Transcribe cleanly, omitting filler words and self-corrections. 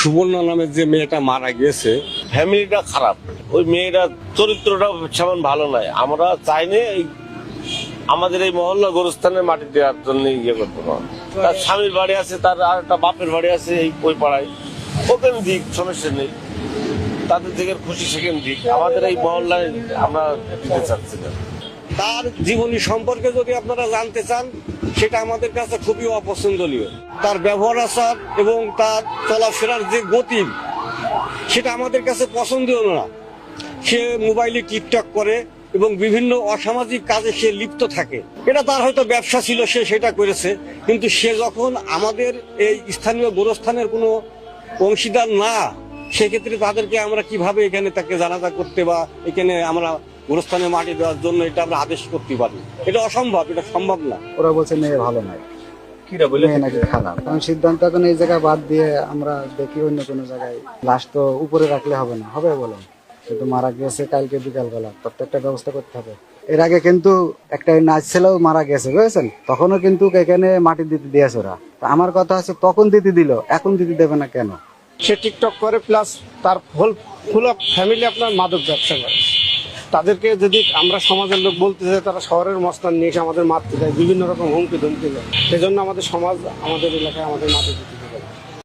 সুবর্ণা নামের যে মেয়েটা মারা গেছে, ফ্যামিলিটা খারাপ, ওই মেয়েটার চরিত্রটা সেমন ভালো নয়। আমরা চাইনি আমাদের এই মহল্লা গোরস্থানের মাটি দেওয়ার জন্য ইয়ে করতে পারবো। তার স্বামীর বাড়ি আছে, তার আর একটা বাপের বাড়ি আছে এই ওই পাড়ায়, ওখানে দিক, সমস্যা নেই। তাদের থেকে খুশি সেখানে দিক, আমাদের এই মহল্লায় আমরা দিতে চাচ্ছি না। তার জীবনী সম্পর্কে যদি আপনারা জানতে চান, সেটা আমাদের কাছে খুবই অপছন্দনীয়। তার ব্যবহার আচার এবং তার চলাফেরার যে গতি, সেটা আমাদের কাছে পছন্দনীয় না। সে মোবাইলে টিকটক করে এবং বিভিন্ন অসামাজিক কাজে সে লিপ্ত থাকে। এটা তার হয়তো ব্যবসা ছিল, সে সেটা করেছে। কিন্তু সে যখন আমাদের এই স্থানীয় গোরস্থানের কোনো অংশীদার না, সেক্ষেত্রে তাদেরকে আমরা কিভাবে এখানে তাকে জানাজা করতে বা এখানে আমরা গোরস্থানে মাটি দেওয়ার জন্য এটা আমরা আদেশ করতে পারি? এটা অসম্ভব, এটা সম্ভব না। ওরা বলছে মেয়ে ভালো নয়, কিরা বলে মেয়ে নাকি খারাপ। কারণ সিদ্ধান্ত এখন এই জায়গায় বাদ দিয়ে আমরা দেখি অন্য কোনো জায়গায়। লাশ তো উপরে রাখলে হবে না, হবে বলেন? কিন্তু মারা গেছে কালকে বিকালবেলা, প্রত্যেকটা ব্যবস্থা করতে হবে। এর আগে কিন্তু একটা নাচ ছেলেও মারা গেছে, বুঝেছেন? তখনও কিন্তু এখানে মাটি দিতে দিয়েছে ওরা। তা আমার কথা আছে, তখন দিতে দিল, এখন দিতে দেবে না কেন? সে টিকটক করে, প্লাস তার ফুল অফ ফ্যামিলি আপনার মাদক ব্যবসা করে। তাদেরকে যদি আমরা সমাজের লোক বলতে চাই, তারা শহরের মস্তান নিয়ে এসে আমাদের মারতে যায়, বিভিন্ন রকম হুমকি ধমকি দেয়। সেজন্য আমাদের সমাজ, আমাদের এলাকায় আমাদের মাদক